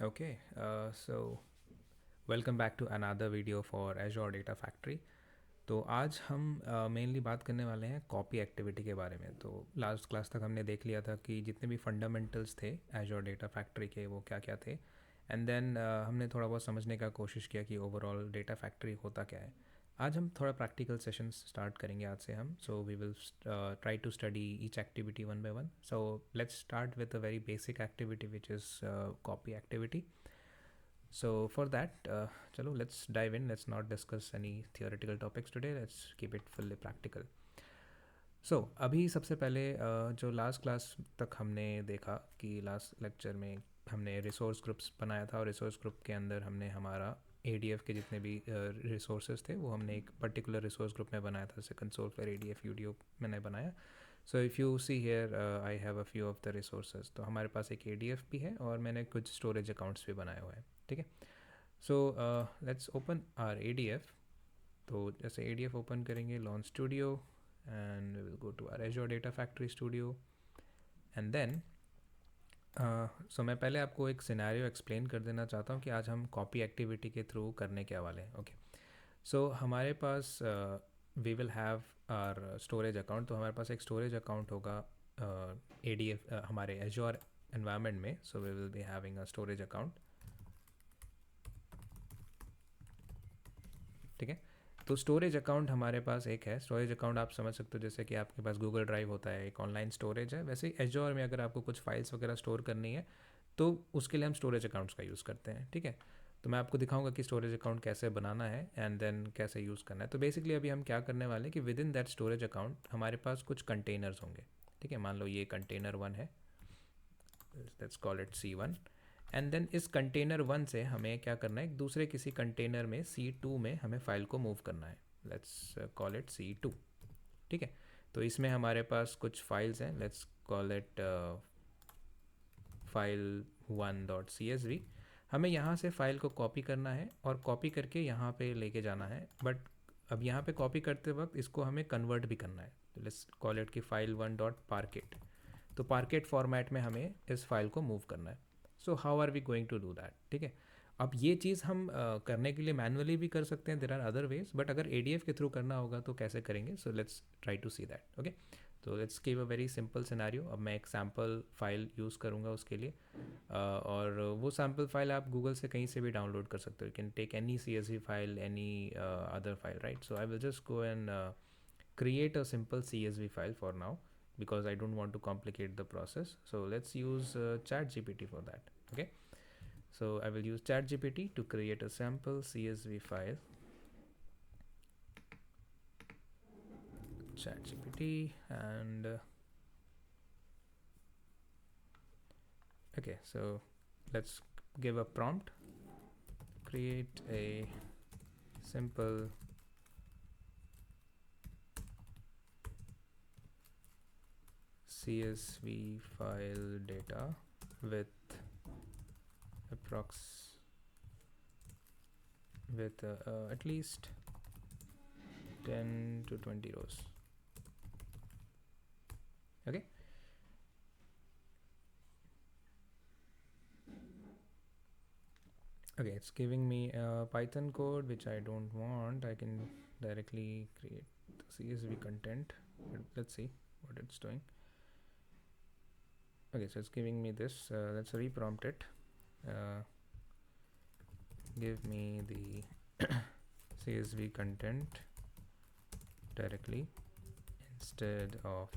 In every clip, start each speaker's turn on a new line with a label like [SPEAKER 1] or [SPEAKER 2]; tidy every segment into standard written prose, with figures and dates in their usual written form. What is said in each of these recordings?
[SPEAKER 1] Okay, so welcome back to another video for Azure Data Factory. तो आज हम mainly बात करने वाले हैं कॉपी एक्टिविटी के बारे में। तो लास्ट क्लास तक हमने देख लिया था कि जितने भी फंडामेंटल्स थे एजोर डेटा फैक्ट्री के वो क्या क्या थे, एंड देन हमने थोड़ा बहुत समझने का कोशिश किया कि ओवरऑल डेटा फैक्ट्री होता क्या है। आज हम थोड़ा प्रैक्टिकल सेशन स्टार्ट करेंगे आज से हम। So we will try to study each activity one by one. So let's start with a very basic activity which is copy activity. So for that, chalo, let's dive in. Let's not discuss any theoretical topics today. Let's keep it fully practical. So अभी सबसे पहले जो last class तक हमने देखा कि last lecture में हमने रिसोर्स ग्रुप्स बनाया था, और रिसोर्स ग्रुप के अंदर हमने हमारा ADF के जितने भी रिसोर्सेज थे वो हमने एक पर्टिकुलर रिसोर्स ग्रुप में बनाया था, जैसे कंसोल फॉर ADF यूडियो मैंने बनाया. So if you see here I have a few of the resources. तो हमारे पास एक ADF भी है और मैंने कुछ स्टोरेज अकाउंट्स भी बनाए हुए हैं. ठीक है. So let's open our ADF. तो जैसे ADF ओपन करेंगे, launch studio, and we will go to our Azure Data Factory Studio. And then सो मैं पहले आपको एक सिनेरियो एक्सप्लेन कर देना चाहता हूँ कि आज हम कॉपी एक्टिविटी के थ्रू करने क्या वाले हैं. ओके. सो हमारे पास we will have our storage account. तो हमारे पास एक स्टोरेज अकाउंट होगा ADF हमारे Azure एनवायरनमेंट में. So we will be having a storage account. ठीक है. तो स्टोरेज अकाउंट हमारे पास एक है. स्टोरेज अकाउंट आप समझ सकते हो जैसे कि आपके पास गूगल ड्राइव होता है, एक ऑनलाइन स्टोरेज है. वैसे ही एजोर में अगर आपको कुछ फाइल्स वगैरह स्टोर करनी है तो उसके लिए हम स्टोरेज अकाउंट्स का यूज़ करते हैं. ठीक है. तो मैं आपको दिखाऊंगा कि स्टोरेज अकाउंट कैसे बनाना है एंड देन कैसे यूज़ करना है. तो बेसिकली अभी हम क्या करने वाले हैं कि with in that storage account हमारे पास कुछ कंटेनर्स होंगे. ठीक है. मान लो ये कंटेनर 1 है. Let's call it C1. And then इस कंटेनर 1 से हमें क्या करना है, एक दूसरे किसी कंटेनर में C2 में हमें फ़ाइल को मूव करना है. Let's call it C2. ठीक है. तो इसमें हमारे पास कुछ फाइल्स हैं. Let's call it file 1.csv. हमें यहाँ से फ़ाइल को कॉपी करना है और कॉपी करके यहाँ पे लेके जाना है. बट अब यहाँ पे कॉपी करते वक्त इसको हमें कन्वर्ट भी करना है. तो लेट्स कॉल इट कि फाइल 1.parquet. तो पार्केट फॉर्मेट में हमें इस फाइल को मूव करना है. So how are we going to do that. ठीक है. अब ये चीज़ हम करने के लिए मैनुअली भी कर सकते हैं. There are other ways, but अगर ADF के थ्रू करना होगा तो कैसे करेंगे. So let's try to see that. Okay. तो let's give a very simple scenario. अब मैं एक सैम्पल फाइल यूज़ करूँगा उसके लिए. और वो सैम्पल फाइल आप गूगल से कहीं से भी डाउनलोड कर सकते हो. You can take any CSV file, any other file, right. So I will just go and create a simple CSV file for now because I don't want to complicate the process. So let's use ChatGPT for that. Okay. So I will use ChatGPT to create a sample CSV file. ChatGPT and okay. So let's give a prompt. Create a simple CSV file data with at least 10 to 20 rows. Okay. Okay, it's giving me a Python code which I don't want. I can directly create the CSV content, but let's see what it's doing. Okay, so it's giving me this. Let's reprompt it. Give me the CSV content directly instead of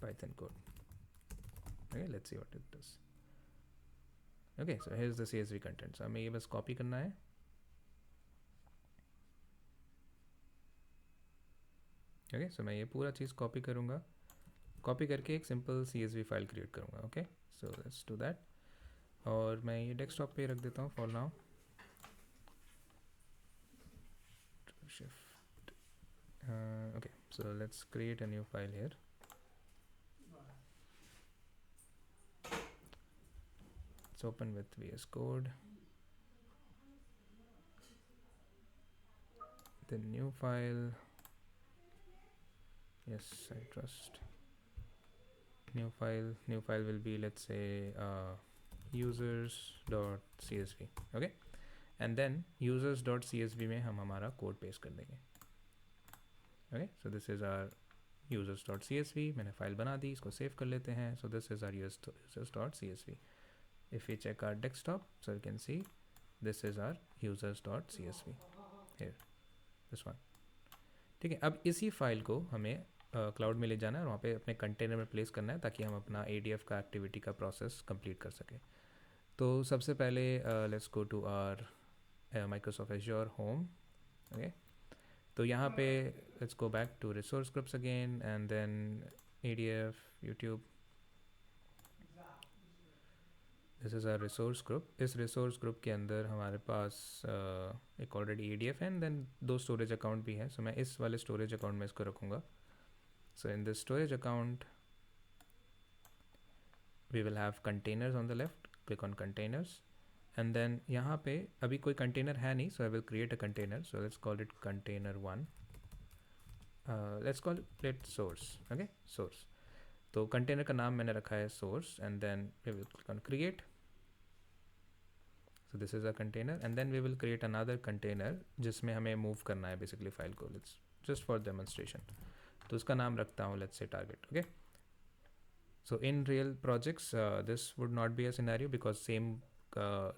[SPEAKER 1] Python code. Okay, let's see what it does. Okay, so here's the CSV content. So हमें ये बस copy करना है. Okay. सो मैं ये पूरा चीज़ copy करूँगा. Copy करके एक सिंपल CSV फाइल क्रिएट करूँगा. Okay. So let's do that. और मैं ये डेस्कटॉप पे रख देता हूँ for now. Shift. Okay. So let's create a new file here. It's open with VS Code. The new file. Yes, I trust. new file will be, let's say, users.csv. okay, and then users.csv में हम हमारा code paste कर देंगे. okay, so this is our users.csv. मैंने file बना दी, इसको save कर लेते हैं. so this is our users.csv. if we check our desktop, so you can see this is our users.csv here, this one. ठीक है, अब इसी फाइल को हमें क्लाउड में ले जाना है और वहाँ पे अपने कंटेनर में प्लेस करना है ताकि हम अपना ADF का एक्टिविटी का प्रोसेस कंप्लीट कर सकें. तो सबसे पहले let's go to our Microsoft Azure home. Okay, तो यहाँ पे let's go back to resource groups again and then ADF YouTube. This is our resource group. इस रिसोर्स ग्रुप के अंदर हमारे पास एक ऑलरेडी ADF है एंड देन 2 स्टोरेज अकाउंट भी है. सो मैं इस वाले स्टोरेज अकाउंट में इसको रखूँगा. So in this storage account we will have containers on the left. Click on containers and then यहाँ पे अभी कोई कंटेनर है नहीं, so I will create a container. So let's call it container 1. Let's call it source. Okay, source. तो container का नाम मैंने रखा है source and then we will click on create. So this is a container and then we will create another container जिसमें हमें move करना है बेसिकली फाइल को. Let's just for demonstration. तो उसका नाम रखता हूँ let's say target. Okay, so in real projects this would not be a scenario because same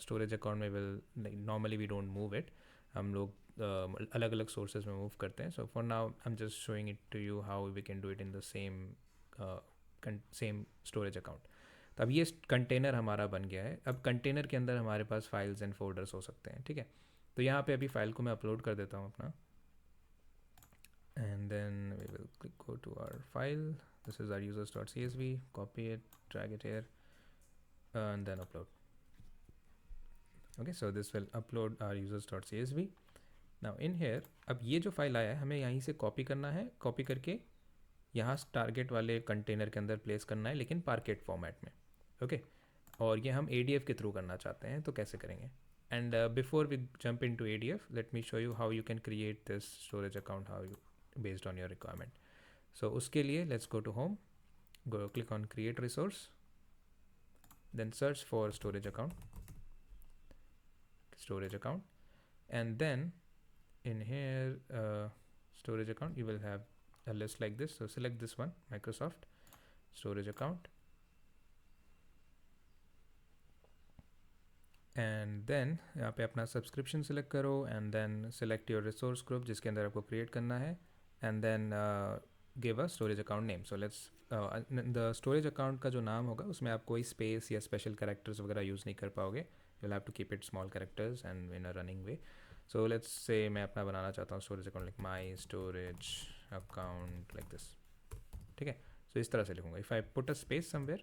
[SPEAKER 1] storage account में will normally we don't move it. हम लोग अलग अलग सोर्सेज में मूव करते हैं. So for now I am just showing it to you how we can do it in the same storage account. तो अब ये कंटेनर हमारा बन गया है. अब कंटेनर के अंदर हमारे पास फाइल्स एंड फोल्डर्स हो सकते हैं. ठीक है, तो यहाँ पे अभी फाइल को मैं अपलोड कर देता हूँ अपना and then we will go to our file. This is our users.csv. copy it, drag it here and then upload. Okay, so this will upload our users.csv. now in here अब ये जो file आया है हमें यहीं से copy करना है. कॉपी करके यहाँ टारगेट वाले कंटेनर के अंदर प्लेस करना है लेकिन पार्केट फॉर्मेट में. ओके, और ये हम ADF के थ्रू करना चाहते हैं. तो कैसे करेंगे? And before we jump into ADF, let me show you how you can create this storage account, how you based on your requirement. So उसके लिए let's go to home, go click on create resource, then search for storage account and then in here storage account you will have a list like this. So select this one, Microsoft storage account, and then यहाँ पे अपना subscription select करो and then select your resource group जिसके अंदर आपको create करना है and then give a storage account name. So let's the storage account का जो नाम होगा उसमें आप कोई स्पेस या स्पेशल कैरेक्टर्स वगैरह यूज़ नहीं कर पाओगे. you'll have to keep it small characters and in a running way. So let's say मैं अपना बनाना चाहता हूँ storage account like my storage account like this. ठीक है, so इस तरह से लिखूँगा. if I put a space somewhere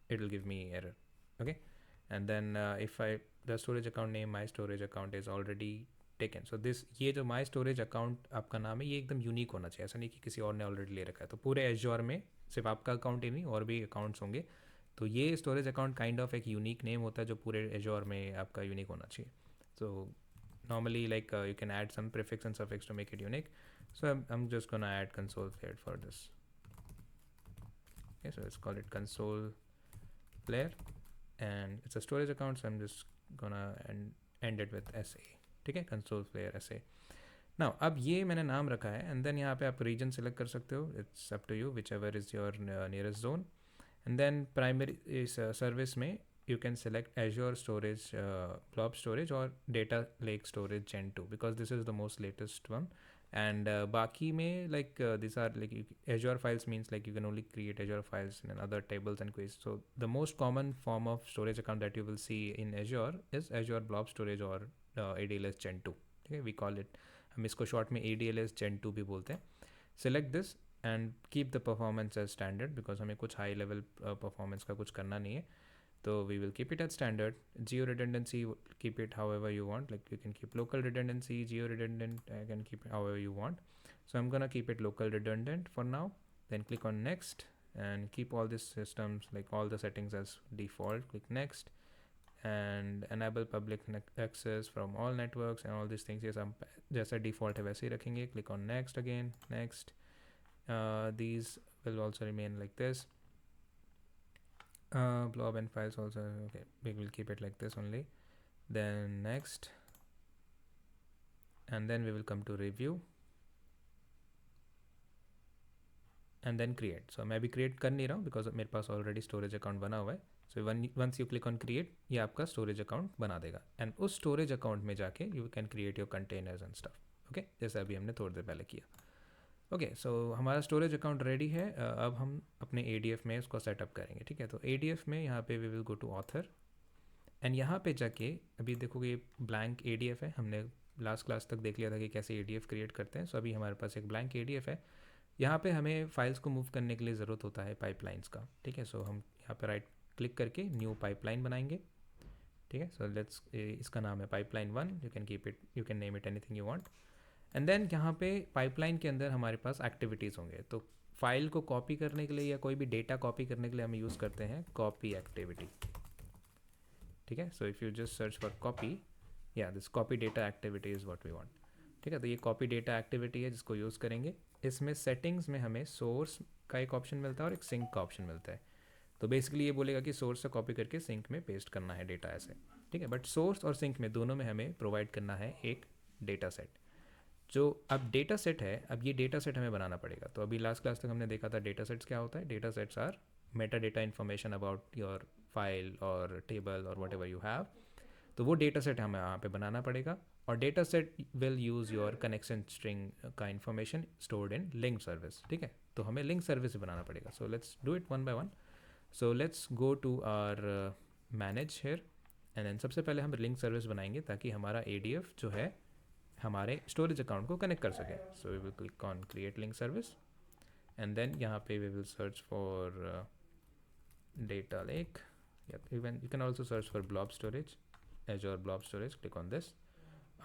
[SPEAKER 1] it will give me error. okay, and then if I the storage account name my storage account is already taken. So this ये जो माई storage account आपका नाम है ये एकदम यूनिक होना चाहिए. ऐसा नहीं कि किसी और ने ऑलरेडी ले रखा है. तो पूरे एज्योर में सिर्फ आपका अकाउंट ही नहीं और भी अकाउंट्स होंगे. तो ये स्टोरेज अकाउंट काइंड ऑफ एक यूनिक नेम होता है जो पूरे एज्योर में आपका यूनिक होना चाहिए. So normally like you can add some prefix and suffix to make it unique. So I am just gonna add console player for this. okay, so let's call it console player and it's a storage account, so I'm just gonna end it with SA. ठीक है, console player ऐसे. Now अब ये मैंने नाम रखा है and then यहाँ पे आप रीजन सेलेक्ट कर सकते हो. It's up to you whichever is your nearest zone. And then primary इस सर्विस में you can select Azure storage, blob storage और data lake storage Gen 2 because this is the most latest one. And बाकी में like this are like Azure files means like you can only create Azure files in other tables and queries. So the most common form of storage account that you will see in Azure is Azure Blob Storage or ADLS Gen 2. ठीक है, we call it, हम इसको short में ADLS Gen 2 भी बोलते हैं. Select this and keep the performance as standard because हमें कुछ हाई लेवल परफॉर्मेंस का कुछ करना नहीं है. तो we will keep it as standard. Geo redundancy keep it however you want. Like you can keep local redundancy, geo redundant, I can keep however you want. So I am gonna keep it local redundant for now. Then click on next and keep all these systems like all the settings as default. Click next and enable public access from all networks and all these things. Yes, हम जैसा default है वैसे ही रखेंगे. Click on next again, next. These will also remain like this. Blob and files also, okay, we will keep it like this only. Then next, and then we will come to review and then create. So मैं अभी create कर नहीं रहा हूँ because मेरे पास already storage account बना हुआ है. So once you click on create, ये आपका storage account बना देगा, and उस storage account में जाके you can create your containers and stuff. Okay, जैसे अभी हमने थोड़ी देर पहले किया. ओके, सो हमारा स्टोरेज अकाउंट रेडी है. अब हम अपने ADF में उसको सेटअप करेंगे. ठीक है, तो ADF में यहाँ पे we will go to author and यहाँ पे जाके अभी देखोगे ब्लैंक ADF है. हमने लास्ट क्लास तक देख लिया था कि कैसे ADF क्रिएट करते हैं. सो अभी हमारे पास एक ब्लैंक ADF है. यहाँ पे हमें फाइल्स को मूव करने के लिए ज़रूरत होता है पाइपलाइंस का. ठीक है, सो हम यहाँ पे राइट क्लिक करके न्यू पाइपलाइन बनाएंगे. ठीक है, सो लेट्स, इसका नाम है pipeline 1. You can keep it, you can name it anything you want. And then यहाँ पे पाइपलाइन के अंदर हमारे पास एक्टिविटीज़ होंगे. तो फाइल को कॉपी करने के लिए या कोई भी डेटा कॉपी करने के लिए हम यूज़ करते हैं कॉपी एक्टिविटी. ठीक है, so if you just search for copy, या this copy data activity is what we want. ठीक है, तो ये कॉपी डेटा एक्टिविटी है जिसको यूज़ करेंगे. इसमें सेटिंग्स में हमें सोर्स का एक ऑप्शन मिलता है और एक सिंक का ऑप्शन मिलता है. तो बेसिकली ये बोलेगा कि सोर्स से कॉपी करके सिंक में पेस्ट करना है डेटा ऐसे. ठीक है, बट सोर्स और सिंक में दोनों में हमें प्रोवाइड करना है एक डेटा सेट. जो अब डेटा सेट है, अब ये डेटा सेट हमें बनाना पड़ेगा. तो अभी लास्ट क्लास तक हमने देखा था डेटा सेट्स क्या होता है. Data sets are meta data information about your file और टेबल और वट एवर यू हैव. तो वो डेटा सेट हमें यहाँ पे बनाना पड़ेगा. और data set will use your connection string का information stored in link service. ठीक है, तो हमें लिंक सर्विस बनाना पड़ेगा. So let's do it one by one. So let's go to our manage here and then सबसे पहले हम लिंक सर्विस बनाएंगे ताकि हमारा ADF जो है हमारे स्टोरेज अकाउंट को कनेक्ट कर सके. So we will click on create link service and then यहाँ पे we will search for data lake. Even you can also search for blob storage, Azure blob storage. Click on this.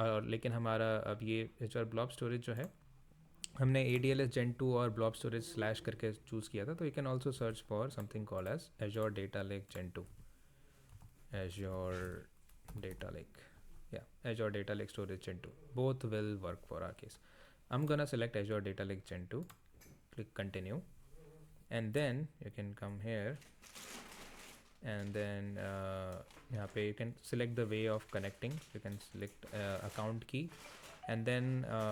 [SPEAKER 1] और लेकिन हमारा अब ये एजोर blob storage जो है हमने ADLS Gen 2 और ब्लॉब स्टोरेज स्लैश करके चूज़ किया था. तो you can also search for something call as Azure data lake Gen 2. Azure data lake, yeah, Azure Data Lake Storage Gen 2, both will work for our case. I'm gonna select Azure Data Lake Gen 2, click continue, and then you can come here and then यहाँ पे you can select the way of connecting. You can select account key and then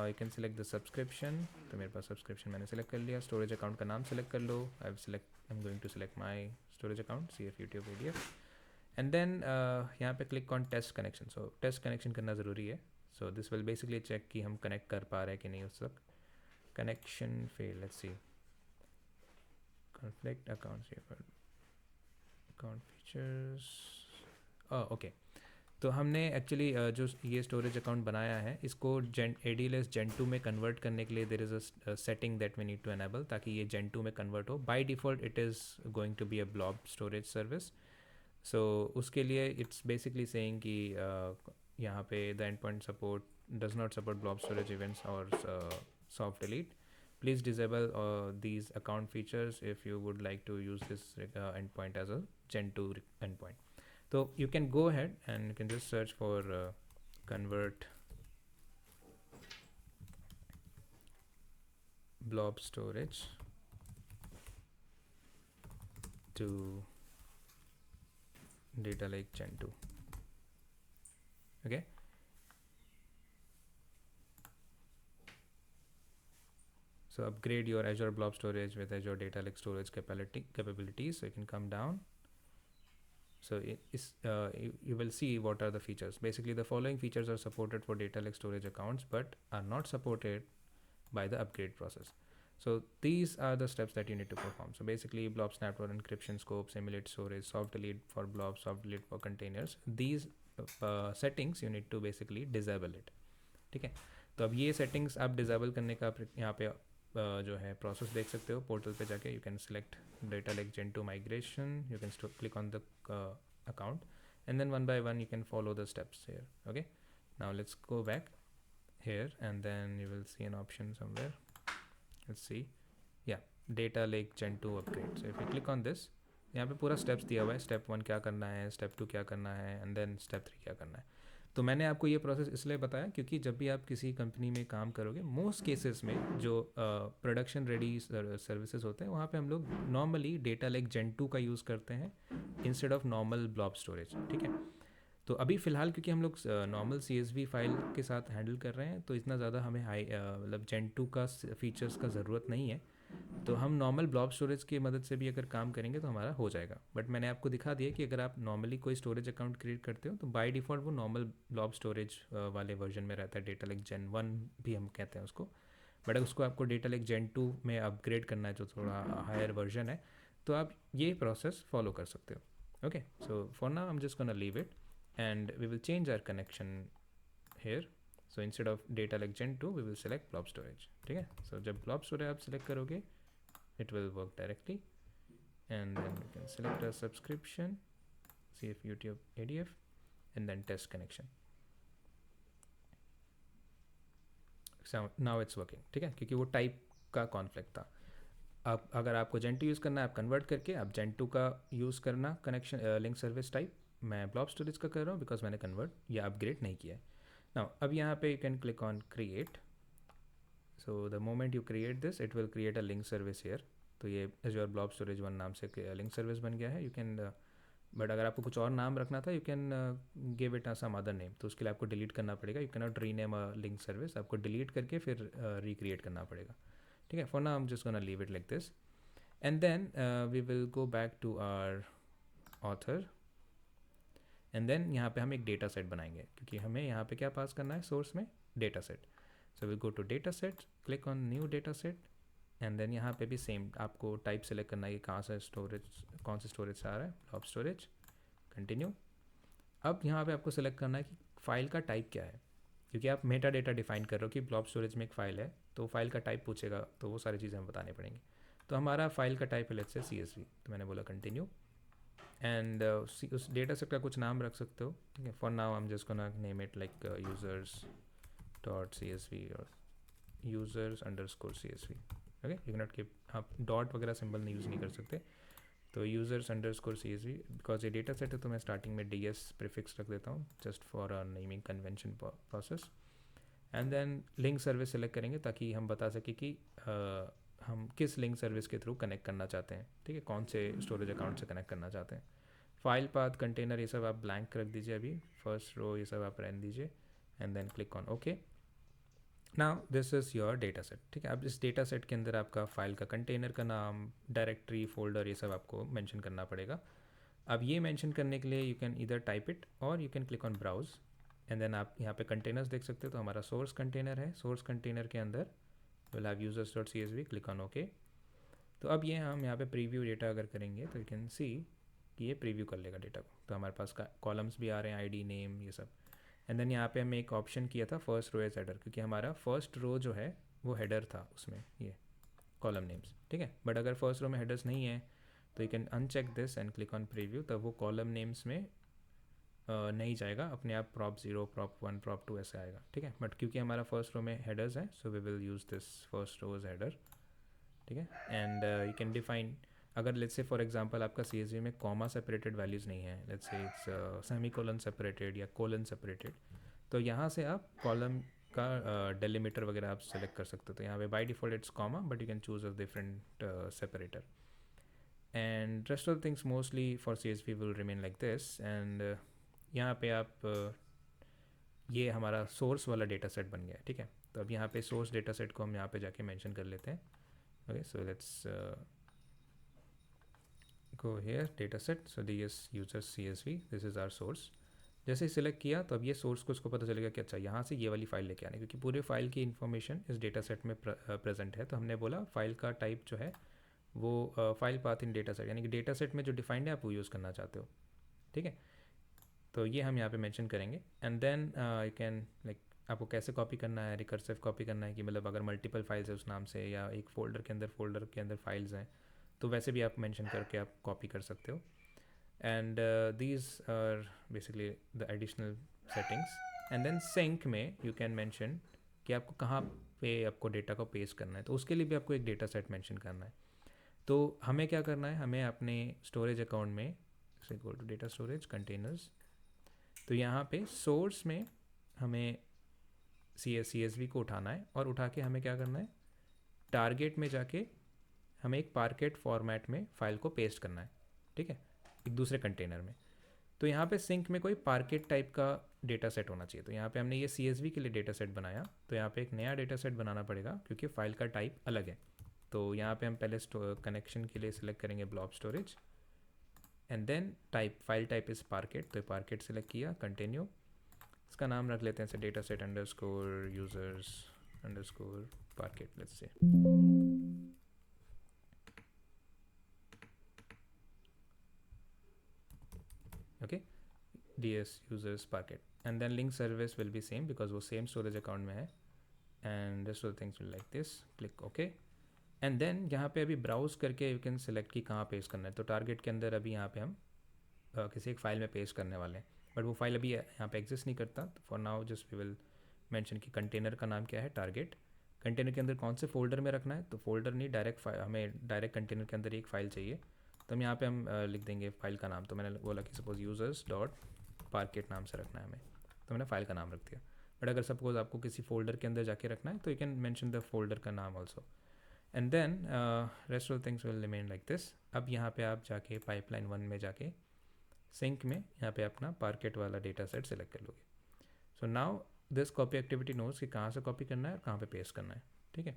[SPEAKER 1] you can select the subscription. तो मेरे पास subscription मैंने select कर लिया. storage account का नाम select कर लो. I'm going to select my storage account, CF YouTube ADF. And then यहाँ पे click on test connection. So test connection करना ज़रूरी है. So this will basically check कि हम कनेक्ट कर पा रहे हैं कि नहीं उस वक्त. Connection fail, let's see, conflict account account features. Okay, तो हमने एक्चुअली जो ये स्टोरेज अकाउंट बनाया है इसको ADLS Gen 2 में कन्वर्ट करने के लिए there is a setting that we need to enable ताकि ये Gen 2 में कन्वर्ट हो. By default it is going to be a blob storage service. So उसके लिए इट्स बेसिकली सेइंग कि यहाँ पे the endpoint support does not support blob storage events और soft delete. Please disable these account features if you would like to use this endpoint as a Gen 2 endpoint. So you can go ahead and you can just search for convert blob storage to data lake Gen 2. Okay, so upgrade your Azure blob storage with Azure data lake storage capabilities. So you can come down. So you will see what are the features. Basically the following features are supported for data lake storage accounts but are not supported by the upgrade process. So these are the steps that you need to perform. So basically blob snapshot encryption scope, simulate storage, soft delete for blob, soft delete for containers. These settings you need to basically disable it. ठीक है, तो अब ये settings आप disable करने का यहाँ पे जो है प्रोसेस देख सकते हो पोर्टल पे जाके. You can select data lake Gen 2 migration. You can click on the account and then one by one you can follow the steps here. Okay, now let's go back here and then you will see an option somewhere. Let's see, या data lake Gen 2 upgrade. So if you click on this, यहाँ पे पूरा steps दिया हुआ है. Step 1 क्या करना है, स्टेप 2 क्या करना है एंड देन स्टेप 3 क्या करना है. तो मैंने आपको ये प्रोसेस इसलिए बताया क्योंकि जब भी आप किसी कंपनी में काम करोगे, मोस्ट केसेस में जो प्रोडक्शन रेडी सर्विसेज होते हैं वहाँ पे हम लोग नॉर्मली डेटा लाइक जेन 2 का यूज़ करते हैं instead of normal blob storage, ठीक है। तो अभी फ़िलहाल क्योंकि हम लोग नॉर्मल CSV फाइल के साथ हैंडल कर रहे हैं, तो इतना ज़्यादा हमें हाई मतलब जेन 2 का फीचर्स का ज़रूरत नहीं है। तो हम नॉर्मल ब्लॉब स्टोरेज की मदद से भी अगर काम करेंगे तो हमारा हो जाएगा। बट मैंने आपको दिखा दिया कि अगर आप नॉर्मली कोई स्टोरेज अकाउंट क्रिएट करते हो तो बाय डिफ़ॉल्ट वो नॉर्मल ब्लॉब स्टोरेज वाले वर्जन में रहता है, डेटा लाइक जेन 1 भी हम कहते हैं उसको। बट अगर उसको आपको डेटा लाइक जेन 2 में अपग्रेड करना है जो थोड़ा हायर वर्जन है, तो आप ये प्रोसेस फॉलो कर सकते हो। Okay, so for now I am just gonna leave it and we will change our connection here. So instead of data like gen 2 we will select blob storage, ठीक है। so जब blob storage आप select करोगे it will work directly, and then you can select a subscription, see if YouTube ADF, and then test connection. So now it's working, ठीक है, क्योंकि वो type का कॉन्फ्लिक्ट था। अब अगर आपको जेन 2 यूज़ करना है आप कन्वर्ट करके आप जेन 2 का यूज़ करना कनेक्शन लिंक सर्विस टाइप। मैं ब्लॉब स्टोरेज का कर रहा हूँ बिकॉज मैंने कन्वर्ट या अपग्रेड नहीं किया है। नाउ अब यहाँ पे you can click on create. So the moment you create this it will create a link service here. तो ये एज्योर ब्लॉब स्टोरेज 1 नाम से लिंक सर्विस बन गया है। यू कैन बट अगर आपको कुछ और नाम रखना था you can give it some other name, तो उसके लिए आपको डिलीट करना पड़ेगा। You can not rename a link service, आपको डिलीट करके फिर रिक्रिएट करना पड़ेगा, ठीक है। For now I am just gonna leave it like this, and then we will go back to our author, and then यहाँ पे हम एक डेटा सेट बनाएंगे क्योंकि हमें यहाँ पे क्या पास करना है सोर्स में data set. So we go to data set, click on new data set, and then यहाँ पे भी सेम आपको टाइप सेलेक्ट करना है कि कहाँ से स्टोरेज, कौन से स्टोरेज से आ रहा है, ब्लॉब स्टोरेज, कंटिन्यू। अब यहाँ पे आपको सेलेक्ट करना है कि फाइल का टाइप क्या है, क्योंकि आप मेटा डेटा डिफाइन कर रहे हो कि ब्लॉब स्टोरेज में एक फ़ाइल है तो फाइल का टाइप पूछेगा, तो वो सारी चीज़ें हम बताने पड़ेंगे। तो हमारा फाइल का टाइप है लेट्स से CSV, तो मैंने बोला कंटिन्यू, एंड उस डेटा सेट का कुछ नाम रख सकते हो, ठीक है। For now I am just gonna name it like users dot CSV और users underscore CSV, okay. You can not keep, आप डॉट वगैरह सिंबल नहीं यूज़ नहीं कर सकते। तो यूजर्स अंडरस्कोर CSV, बिकॉज ये डेटा सेट है तो मैं स्टार्टिंग में DS प्रीफिक्स रख देता हूँ just for a naming convention process. And then link service select करेंगे ताकि हम बता सकें कि हम किस लिंक सर्विस के थ्रू कनेक्ट करना चाहते हैं, ठीक है, कौन से स्टोरेज अकाउंट से कनेक्ट करना चाहते हैं। फाइल पाथ, कंटेनर, ये सब आप ब्लैंक रख दीजिए अभी, फर्स्ट रो ये सब आप रहने दीजिए, and then click on okay. Now this is your data set, ठीक है। अब इस डेटा सेट के अंदर आपका फाइल का कंटेनर का नाम, डायरेक्टरी, फोल्डर, ये सब आपको मेंशन करना पड़ेगा। अब ये मेंशन करने के लिए यू कैन इधर टाइप इट और you can click on browse, and then आप यहाँ पे कंटेनर्स देख सकते हो। तो हमारा सोर्स कंटेनर है, सोर्स कंटेनर के अंदर will have users dot CSV, click on okay. तो अब ये हम यहाँ पे प्रीव्यू डेटा अगर करेंगे तो यू कैन सी कि ये प्रीव्यू कर लेगा डेटा को। तो हमारे पास कॉलम्स भी आ रहे हैं, ID, नेम, ये सब। एंड देन यहाँ पे हमें एक ऑप्शन किया था फर्स्ट रो एज हेडर, क्योंकि हमारा फर्स्ट रो जो है वो हेडर था उसमें, ये कॉलम नेम्स, ठीक है। बट अगर फर्स्ट रो में हेडर्स नहीं है तो you can uncheck this and click on preview, तब वो कॉलम नेम्स में नहीं जाएगा, अपने आप prop 0, prop 1, prop 2 ऐसे आएगा, ठीक है। बट क्योंकि हमारा फर्स्ट रो में हेडर्स है so we will use this first rows header, ठीक है। एंड यू कैन डिफाइन, अगर लेट्स से फॉर एग्जांपल आपका CSV में कॉमा सेपरेटेड वैल्यूज़ नहीं है, let's say it's semi colon separated या कोलन सेपरेटेड, तो यहाँ से आप कॉलम का डेलीमीटर वगैरह आप सेलेक्ट कर सकते हो। तो यहाँ पे by default it's comma, but you can choose a different separator, and rest of things mostly for CSV will remain like this. And यहाँ पे आप ये हमारा सोर्स वाला डेटा सेट बन गया है, ठीक है। तो अब यहाँ पे सोर्स डेटा सेट को हम यहाँ पे जाके मेंशन कर लेते हैं। Okay, so let's go here data set, so this users CSV, this is our source. जैसे ही सिलेक्ट किया तो अब ये सोर्स को उसको पता चलेगा कि अच्छा यहाँ से ये वाली फाइल लेके आने, क्योंकि पूरे फाइल की इन्फॉर्मेशन इस डेटा सेट में प्रेजेंट है। तो हमने बोला फाइल का टाइप जो है वो फाइल पाथ इन डेटा सेट, यानी कि डेटा सेट में जो डिफाइंड है आप वो यूज़ करना चाहते हो, ठीक है। तो ये हम यहाँ पे मेंशन करेंगे, and then you can like आपको कैसे कॉपी करना है, रिकर्सिव कॉपी करना है कि मतलब अगर मल्टीपल फाइल्स है उस नाम से या एक फोल्डर के अंदर फाइल्स हैं तो वैसे भी आप मेंशन करके आप कॉपी कर सकते हो। And these are basically the additional settings. And then sink में यू कैन मेंशन कि आपको कहाँ पे आपको डेटा को पेस्ट करना है, तो उसके लिए भी आपको एक डेटा सेट मेंशन करना है। तो हमें क्या करना है, हमें अपने स्टोरेज अकाउंट में से go to data storage containers, तो यहाँ पे सोर्स में हमें CSV को उठाना है और उठा के हमें क्या करना है, टारगेट में जाके हमें एक पार्केट फॉर्मेट में फाइल को पेस्ट करना है, ठीक है, एक दूसरे कंटेनर में। तो यहाँ पे सिंक में कोई पार्केट टाइप का डेटा सेट होना चाहिए। तो यहाँ पे हमने ये CSV के लिए डेटा सेट बनाया, तो यहाँ पे एक नया डेटा सेट बनाना पड़ेगा क्योंकि फाइल का टाइप अलग है। तो यहाँ पे हम पहले कनेक्शन के लिए सिलेक्ट करेंगे blob storage and then type, file type is parquet, तो पार्केट सिलेक्ट किया, कंटिन्यू। इसका नाम रख लेते हैं data set underscore users underscore parquet, let's say. Okay, DS users packet and then link service will be same because वो same storage account में है and rest of the things will like this, click OK and then यहाँ पे अभी browse करके you can select कि कहाँ paste करना है। तो target के अंदर अभी यहाँ पे हम किसी एक फाइल में पेस्ट करने वाले हैं, बट वो फाइल अभी यहाँ पे एग्जिस्ट नहीं करता। तो for now just we will mention कि कंटेनर का नाम क्या है, टारगेट। कंटेनर के अंदर कौन से फोल्डर में रखना है, तो फोल्डर नहीं, डायरेक्ट हमें डायरेक्ट कंटेनर के अंदर एक फ़ाइल चाहिए। तो हम यहाँ पे हम लिख देंगे फाइल का नाम। तो मैंने बोला कि सपोज यूजर्स डॉट पार्केट नाम से रखना है हमें, तो मैंने फाइल का नाम रख दिया। बट अगर सपोज आपको किसी फोल्डर के अंदर जाके रखना है तो you can mention the folder का नाम also and then rest of things will remain like this. अब यहाँ पे आप जाके पाइपलाइन 1 में जाके सिंक में यहाँ पे अपना पार्केट वाला डेटा सेट सेलेक्ट कर लोगे। So now this copy activity knows कि कहाँ से कॉपी करना है और कहाँ पे पेस्ट करना है, ठीक है।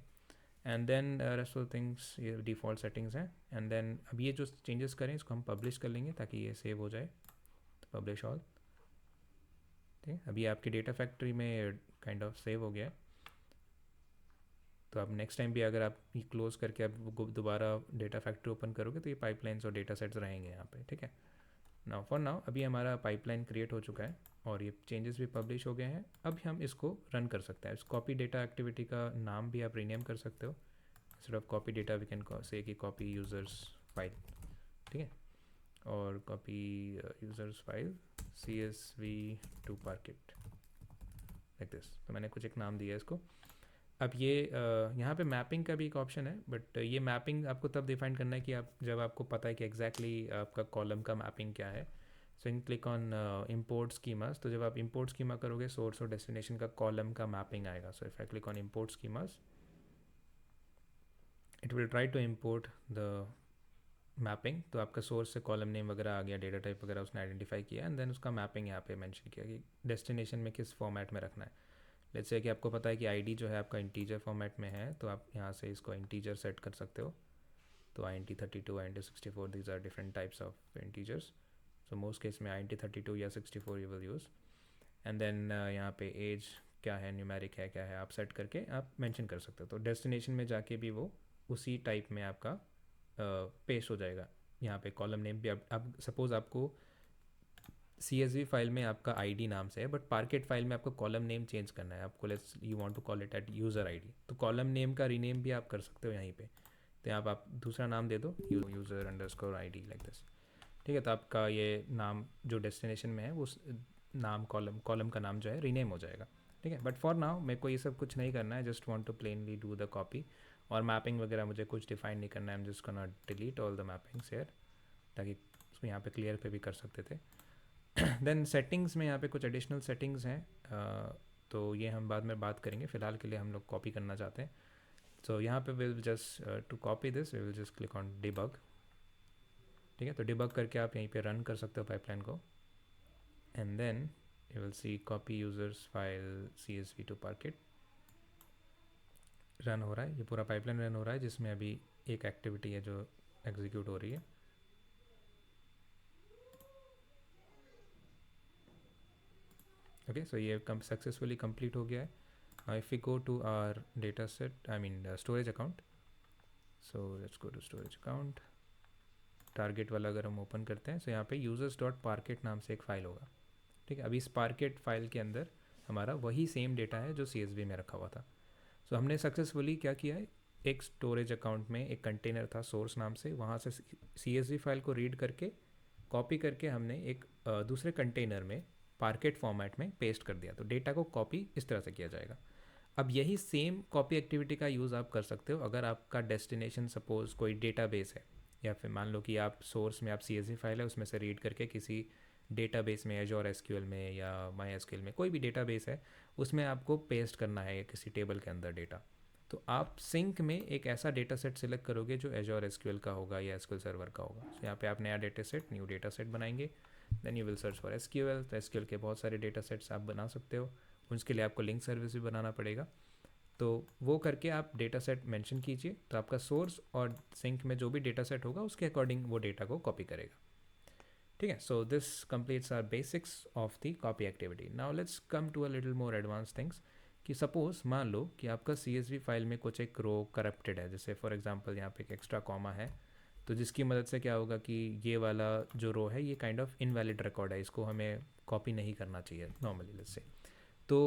[SPEAKER 1] And then rest of things ये डिफ़ॉल्ट सेटिंग्स हैं। एंड देन अब ये जो चेंजेस करें इसको हम पब्लिश कर लेंगे ताकि ये सेव हो जाए। तो पब्लिश ऑल, ठीक है। अभी आपकी डेटा फैक्ट्री में काइंड ऑफ सेव हो गया है। तो अब नेक्स्ट टाइम भी अगर आप ये क्लोज करके आप दोबारा डेटा फैक्ट्री ओपन करोगे तो ये पाइपलाइंस और डेटा सेट्स रहेंगे यहाँ पे, ठीक है। नाउ फॉर नाउ अभी हमारा पाइपलाइन क्रिएट हो चुका है और ये चेंजेस भी पब्लिश हो गए हैं। अब हम इसको रन कर सकते हैं। इस कॉपी डेटा एक्टिविटी का नाम भी आप रीनेम कर सकते हो। Instead of copy data we can say कि कॉपी यूजर्स फाइल, ठीक है, और copy users file CSV to parquet like this. तो मैंने कुछ एक नाम दिया है इसको। अब ये यहाँ पे मैपिंग का भी एक ऑप्शन है, बट ये मैपिंग आपको तब डिफाइन करना है कि आप जब आपको पता है कि एग्जैक्टली आपका कॉलम का मैपिंग क्या है। So in click on import schemas. तो जब आप इंपोर्ट स्कीमा करोगे सोर्स और डेस्टिनेशन का कॉलम का मैपिंग आएगा। So if I click on import schemas it will try to import the mapping. तो आपका सोर्स से कॉलम नेम वगैरह आ गया, डेटा टाइप वगैरह उसने आइडेंटिफाई किया एंड देन उसका मैपिंग यहाँ पे मेंशन किया कि डेस्टिनेशन में किस फॉर्मेट में रखना है। लेट्स से कि आपको पता है कि ID जो है आपका इंटीजर फॉर्मेट में है, तो आप यहाँ से इसको इंटीजर सेट कर सकते हो। तो INT32 INT64 these are different types of integers. So most case में INT32 या 64 you will use. And then यहाँ पे एज क्या है, न्यूमेरिक है क्या है, आप सेट करके आप मेंशन कर सकते हो। तो डेस्टिनेशन में जाके भी वो उसी टाइप में आपका पेस्ट हो जाएगा। यहाँ पे कॉलम नेम भी अब सपोज आपको CSV फाइल में आपका ID नाम से है, बट पार्केट फाइल में आपको कॉलम नेम चेंज करना है। आपको let's you want to call it at user ID, तो कॉलम नेम का रीनेम भी आप कर सकते हो यहीं पे। तो यहाँ आप दूसरा नाम दे दो, user underscore ID like this, ठीक है। तो आपका ये नाम जो डेस्टिनेशन में है वो नाम कॉलम का नाम जो है रीनेम हो जाएगा, ठीक है। बट फॉर नाउ मेरे को ये सब कुछ नहीं करना है, just want to plainly do the copy. और मैपिंग वगैरह मुझे कुछ डिफाइन नहीं करना है। I'm just gonna delete all the mappings here, ताकि उसको यहाँ पे क्लियर पे भी कर सकते थे। देन सेटिंग्स में यहाँ पे कुछ एडिशनल सेटिंग्स हैं, तो ये हम बाद में बात करेंगे। फ़िलहाल के लिए हम लोग कॉपी करना चाहते हैं। सो यहाँ पे will just to copy this we will just click on debug, ठीक है। तो डिबग करके आप यहीं पे रन कर सकते हो पाइपलाइन को and then you will see copy users file CSV to parquet run हो रहा है। ये पूरा पाइपलाइन रन हो रहा है जिसमें अभी एक एक्टिविटी है जो एग्जीक्यूट हो रही है। ओके, सो ये सक्सेसफुली कंप्लीट हो गया है। Now if we go to our data set, I mean storage account, so let's go to storage account. Target वाला अगर हम ओपन करते हैं तो यहाँ पे यूजर्स डॉट पार्केट नाम से एक फ़ाइल होगा, ठीक है। अभी इस पार्केट फाइल के अंदर हमारा वही सेम डेटा है जो CSV में रखा हुआ था। सो हमने सक्सेसफुली क्या किया है, एक स्टोरेज अकाउंट में एक कंटेनर था सोर्स नाम से, वहाँ से CSV फाइल को रीड करके कॉपी करके हमने एक दूसरे कंटेनर में पार्केट फॉर्मेट में पेस्ट कर दिया। तो डेटा को कॉपी इस तरह से किया जाएगा। अब यही सेम कॉपी एक्टिविटी का यूज़ आप कर सकते हो अगर आपका डेस्टिनेशन सपोज कोई डेटाबेस है, या फिर मान लो कि आप सोर्स में आप CSV फाइल है उसमें से रीड करके किसी डेटाबेस में, एजोर एसक्यूएल में या माई एसक्यूएल में, कोई भी डेटाबेस है उसमें आपको पेस्ट करना है किसी टेबल के अंदर डेटा। तो आप सिंक में एक ऐसा डेटा सेट सिलेक्ट करोगे जो एजोर एसक्यूएल का होगा या एसक्यूएल सर्वर का होगा। तो यहाँ पे आप नया data set, new data set बनाएंगे, then you will search for SQL. तो एसक्यूएल के बहुत सारे डेटा सेट्स आप बना सकते हो, उसके लिए आपको लिंक सर्विस भी बनाना पड़ेगा। तो वो करके आप डेटा सेट मैंशन कीजिए, तो आपका सोर्स और सिंक में जो भी डेटा सेट होगा उसके अकॉर्डिंग वो डेटा को कॉपी करेगा। ठीक है, so this completes our basics of the copy activity. Now let's come to a little more advance things कि सपोज मान लो कि आपका CSV फाइल में कुछ एक रो करप्टेड है, जैसे फॉर एग्जांपल यहाँ पे एक एक्स्ट्रा कॉमा है, तो जिसकी मदद से क्या होगा कि ये वाला जो रो है ये काइंड ऑफ इनवैलिड रिकॉर्ड है, इसको हमें कॉपी नहीं करना चाहिए नॉर्मली, लेट्स से। तो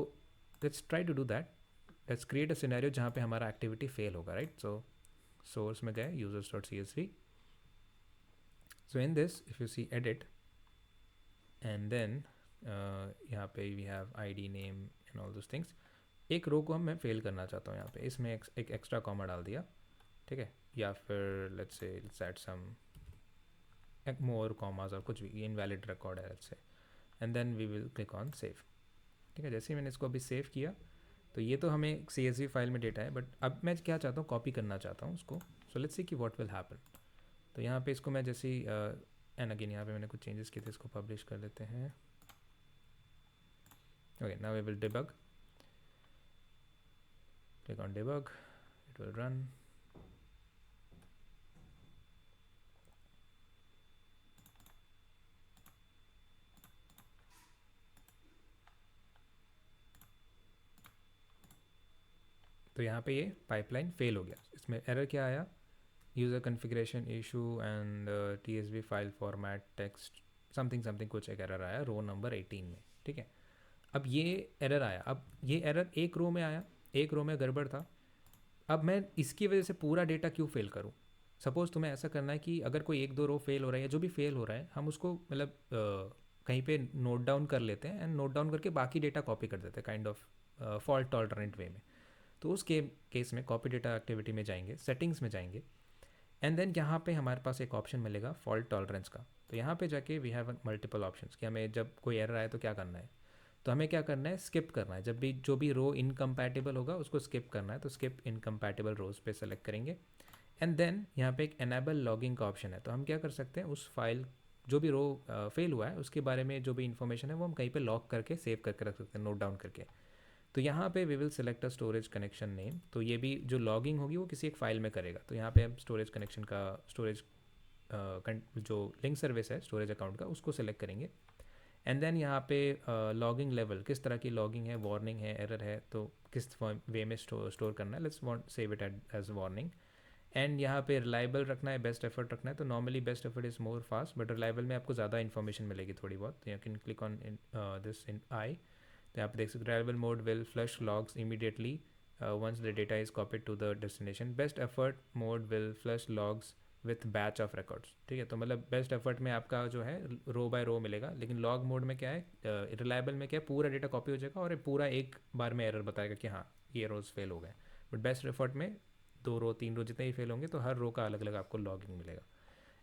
[SPEAKER 1] let's try to do that. Let's create a scenario जहाँ पे हमारा एक्टिविटी फेल होगा, राइट। सो सोर्स में गए users.csv। So in this if you see edit and then यहाँ पे we have ID, name and all those things. एक row को हम मैं फेल करना चाहता हूँ, यहाँ पे इसमें एक एक्स्ट्रा कॉमा डाल दिया, ठीक है, या फिर let's say let's add some more commas और कुछ भी, इनवैलिड रिकॉर्ड है let's say, and then we will click on save. ठीक है, जैसे ही मैंने इसको अभी सेव किया तो ये तो हमें CSV फाइल में डेटा है, बट अब मैं क्या चाहता हूँ, कॉपी करना चाहता हूँ उसको। सो लेट्स सी कि व्हाट विल हैपन। तो यहाँ पे इसको मैं जैसे ही एंड अगेन यहाँ पे मैंने कुछ चेंजेस किए थे, इसको पब्लिश कर लेते हैं। Okay, now we will debug, click on debug, it will run. तो यहाँ पे ये पाइपलाइन फेल हो गया। इसमें एरर क्या आया, user configuration issue and TSV file format text something something, कुछ एक एरर आया रो नंबर 18 में। ठीक है, अब ये एरर आया, अब ये एरर एक रो में आया, एक रो में गड़बड़ था। अब मैं इसकी वजह से पूरा डेटा क्यों फेल करूँ। सपोज़ तुम्हें ऐसा करना है कि अगर कोई एक दो रो फेल हो रहा है या जो भी फेल हो रहा है, हम उसको मतलब कहीं पे नोट डाउन कर लेते हैं, एंड नोट डाउन करके बाकी डेटा कॉपी कर देते हैं काइंड ऑफ फॉल्ट टॉलरेंट वे में। तो उस केस में कॉपी डेटा एक्टिविटी में जाएंगे, सेटिंग्स में जाएंगे, एंड देन यहाँ पे हमारे पास एक ऑप्शन मिलेगा फॉल्ट टॉलरेंस का। तो यहाँ पे जाके वी हैव मल्टीपल ऑप्शंस कि हमें जब कोई एरर आए तो क्या करना है। तो हमें क्या करना है, स्किप करना है, जब भी जो भी रो इनकम्पैटिबल होगा उसको स्किप करना है। तो स्किप इनकम्पैटिबल रोज पे सेलेक्ट करेंगे, एंड देन यहाँ पे एक एनेबल लॉगिंग का ऑप्शन है। तो हम क्या कर सकते हैं, उस फाइल जो भी रो फेल हुआ है उसके बारे में जो भी इन्फॉर्मेशन है वो हम कहीं पे लॉग करके सेव करके रख सकते हैं, नोट डाउन करके। तो यहाँ पे we will select a storage connection name. तो ये भी जो लॉगिंग होगी वो किसी एक फाइल में करेगा। तो यहाँ पे हम स्टोरेज कनेक्शन का स्टोरेज जो लिंक सर्विस है स्टोरेज अकाउंट का उसको सेलेक्ट करेंगे, एंड देन यहाँ पे लॉगिंग लेवल, किस तरह की लॉगिंग है, वार्निंग है, एरर है, तो किस वे में स्टोर करना है, let's want save it as warning. And यहाँ पे रिलायबल रखना है, बेस्ट एफर्ट रखना है। तो normally best effort is more fast, but reliable में आपको ज़्यादा इन्फॉर्मेशन मिलेगी थोड़ी बहुत। तो you can click on this in I. तो आप देख सकते हो reliable mode will flush logs immediately once the data is copied to the destination. Best effort mode will flush logs with batch of records. ठीक है, तो मतलब best effort में आपका जो है रो बाय रो मिलेगा, लेकिन लॉग मोड में क्या है, रिलायबल में क्या है, पूरा डेटा कॉपी हो जाएगा और पूरा एक बार में एरर बताएगा कि हाँ ये रोज फेल हो गए। बट बेस्ट एफर्ट में 2 रो 3 रो जितने ही फेल होंगे तो हर रो का अलग अलग आपको लॉगिंग मिलेगा।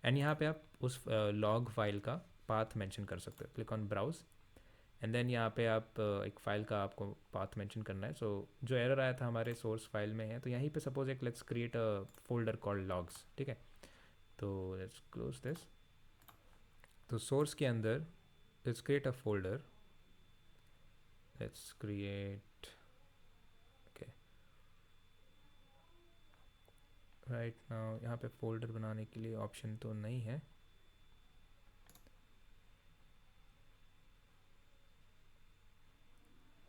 [SPEAKER 1] एंड यहाँ पे आप उस लॉग फाइल का पाथ मेंशन कर सकते हो, click on browse, and then यहाँ पे आप एक फ़ाइल का आपको पाथ मेंशन करना है। सो जो एरर आया था हमारे सोर्स फाइल में है, तो यहीं पे सपोज एक let's create a folder called logs. ठीक है, तो लेट्स क्लोज दिस। तो सोर्स के अंदर let's create a folder, let's create, okay right now यहाँ पे फोल्डर बनाने के लिए ऑप्शन तो नहीं है।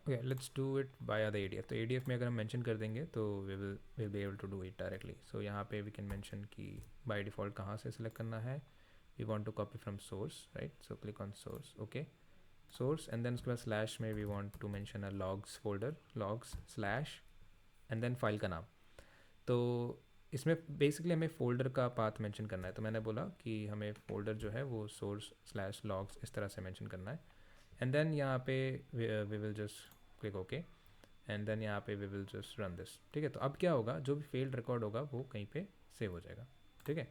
[SPEAKER 1] Okay, let's do it by the ADF। तो ADF में अगर हम मेंशन कर देंगे तो we will be able to do it directly. So यहाँ पे वी कैन मेंशन कि बाय डिफ़ॉल्ट कहाँ से सिलेक्ट करना है। We want to copy from source, right. So click on source, okay source, and then उसके बाद स्लैश में we want to mention a logs folder, logs slash and then file का नाम। तो इसमें बेसिकली हमें फ़ोल्डर का पाथ मेंशन करना है। तो मैंने बोला कि हमें फ़ोल्डर जो है वो सोर्स स्लैश लॉग्स इस तरह से मेंशन करना है, एंड देन यहाँ पे we will just click okay, and then यहाँ पे we will just run this. ठीक है, तो अब क्या होगा, जो भी फेल्ड रिकॉर्ड होगा वो कहीं पे सेव हो जाएगा। ठीक है,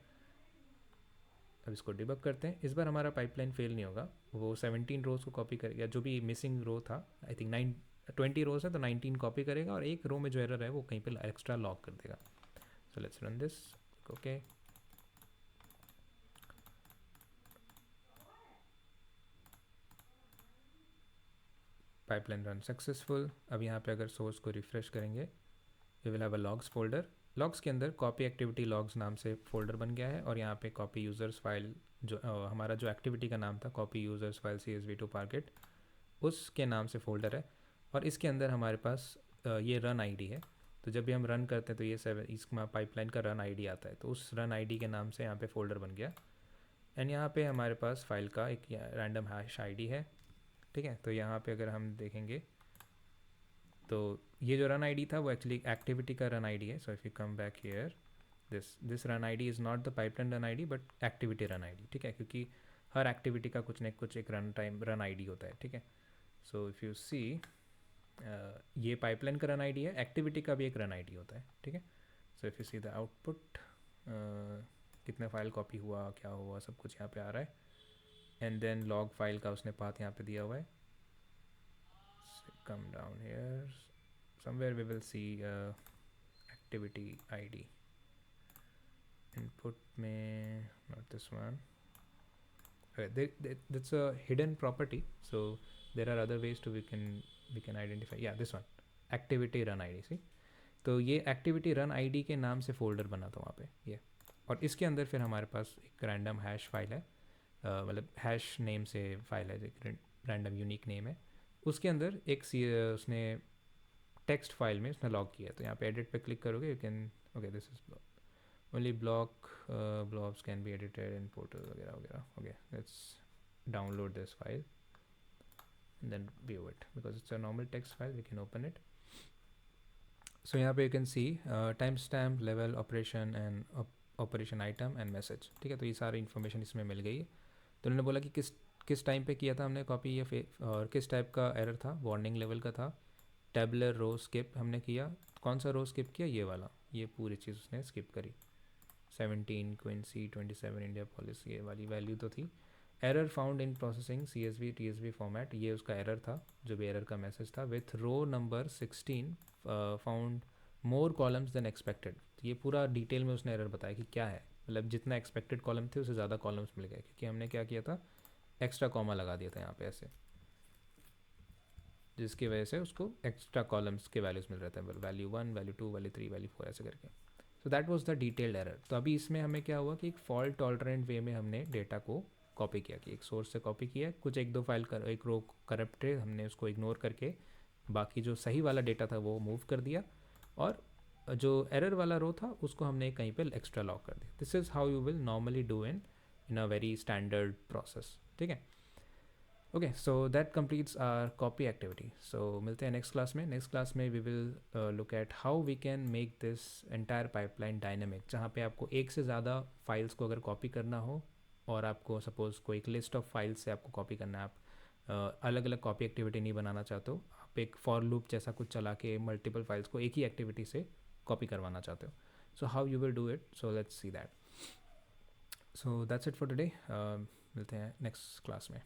[SPEAKER 1] अब इसको डिबग करते हैं। इस बार हमारा पाइपलाइन फेल नहीं होगा, वो 17 रोज़ को कॉपी करेगा, जो भी मिसिंग रो था, आई थिंक 20 रोज़ है तो 19 कॉपी करेगा और एक रो में जो एरर है वो कहीं पे एक्स्ट्रा लॉक कर देगा। So let's run this. Okay, pipeline run successful. अब यहाँ पे अगर सोर्स को रिफ्रेश करेंगे, we will have a logs folder. Logs के अंदर कॉपी एक्टिविटी लॉग्स नाम से फोल्डर बन गया है और यहाँ पे कॉपी यूजर्स फाइल, जो हमारा जो एक्टिविटी का नाम था copy users file CSV2 parked, उसके नाम से फोल्डर है। और इसके अंदर हमारे पास ये रन आईडी है। तो जब भी हम रन करते हैं तो ये इसका पाइपलाइन का रन आईडी आता है, तो उस रन आईडी के नाम से यहाँ पे फोल्डर बन गया। एंड यहाँ पे हमारे पास फाइल का एक रैंडम हैश आईडी है, ठीक है। तो यहाँ पे अगर हम देखेंगे तो ये जो रन आईडी था वो एक्चुअली एक्टिविटी का रन आईडी है। So if you come back here, this run ID is not the pipeline run ID but activity run ID, ठीक है, क्योंकि हर एक्टिविटी का कुछ न कुछ एक रन आईडी होता है, ठीक है। सो इफ़ यू सी, ये पाइपलाइन का रन आईडी है, एक्टिविटी का भी एक रन आईडी होता है, ठीक है। So if you see the output, कितना फाइल कॉपी हुआ, क्या हुआ, सब कुछ यहाँ पे आ रहा है। एंड देन लॉग फाइल का उसने पाथ यहाँ पे दिया हुआ है। Come down here somewhere we will see activity ID input में, not this one. That's a hidden property, so there are other ways to we can identify. Yeah, this one, activity run ID. See, तो ये activity run ID के नाम से folder बना था वहाँ पे ये। और इसके अंदर फिर हमारे पास एक रैंडम हैश फाइल है, मतलब हैश नेम से फाइल है, एक रैंडम यूनिक नेम है। उसके अंदर एक उसने टेक्स्ट फाइल में उसने लॉग किया है। तो यहाँ पे एडिट पे क्लिक करोगे, you can, okay this is only block blobs can be edited in portal वगैरह वगैरह। Okay, let's download this file and then view it, because it's a normal text file, we can open it. So यहाँ पे you can see time stamp, level, operation and operation item and message, ठीक है। तो ये सारी information इसमें मिल गई है। तो उन्होंने बोला कि किस टाइम पे किया था हमने कॉपी ये और किस टाइप का एरर था, वार्निंग लेवल का था, टेबलर रो स्किप हमने किया, कौन सा रो स्किप किया, ये वाला, ये पूरी चीज़ उसने स्किप करी। 17 क्विंसी 27 इंडिया पॉलिसी, ये वाली वैल्यू तो थी। Error found in processing CSV TSV format, ये उसका एरर था, जो भी एरर का मैसेज था। With row number 16 found more columns than expected, ये पूरा डिटेल में उसने एरर बताया कि क्या है, मतलब जितना एक्सपेक्टेड कॉलम थे उससे ज़्यादा कॉलम्स मिल गए, क्योंकि हमने क्या किया था, एक्स्ट्रा कॉमा लगा दिया था यहाँ पे ऐसे, जिसकी वजह से उसको एक्स्ट्रा कॉलम्स के वैल्यूज़ मिल रहे थे, वैल्यू 1, वैल्यू 2, वैल्यू 3, वैल्यू 4 ऐसे करके। So that was the detailed error. तो अभी इसमें हमें क्या हुआ कि एक फॉल्ट टॉलरेंट वे में हमने डेटा को कॉपी किया, कि एक सोर्स से कॉपी किया, कुछ एक दो फाइल एक रो करप्ट है, हमने उसको इग्नोर करके बाकी जो सही वाला डेटा था वो मूव कर दिया, और जो एरर वाला रो था उसको हमने कहीं पे एक्स्ट्रा लॉक कर दिया। This is how you will normally do in a very standard process, ठीक है। Okay, so that completes our copy activity. So मिलते हैं नेक्स्ट क्लास में। नेक्स्ट क्लास में we will look at how we can make this entire pipeline dynamic, जहाँ पे आपको एक से ज़्यादा फाइल्स को अगर कॉपी करना हो, और आपको सपोज़ कोई एक लिस्ट ऑफ फाइल्स से आपको कॉपी करना है, आप अलग अलग कॉपी एक्टिविटी नहीं बनाना चाहते हो, आप एक फॉर लूप जैसा कुछ चला के मल्टीपल फाइल्स को एक ही एक्टिविटी से कॉपी करवाना चाहते हो। So how you will do it, so let's see that. So that's it for today. मिलते हैं नेक्स्ट क्लास में।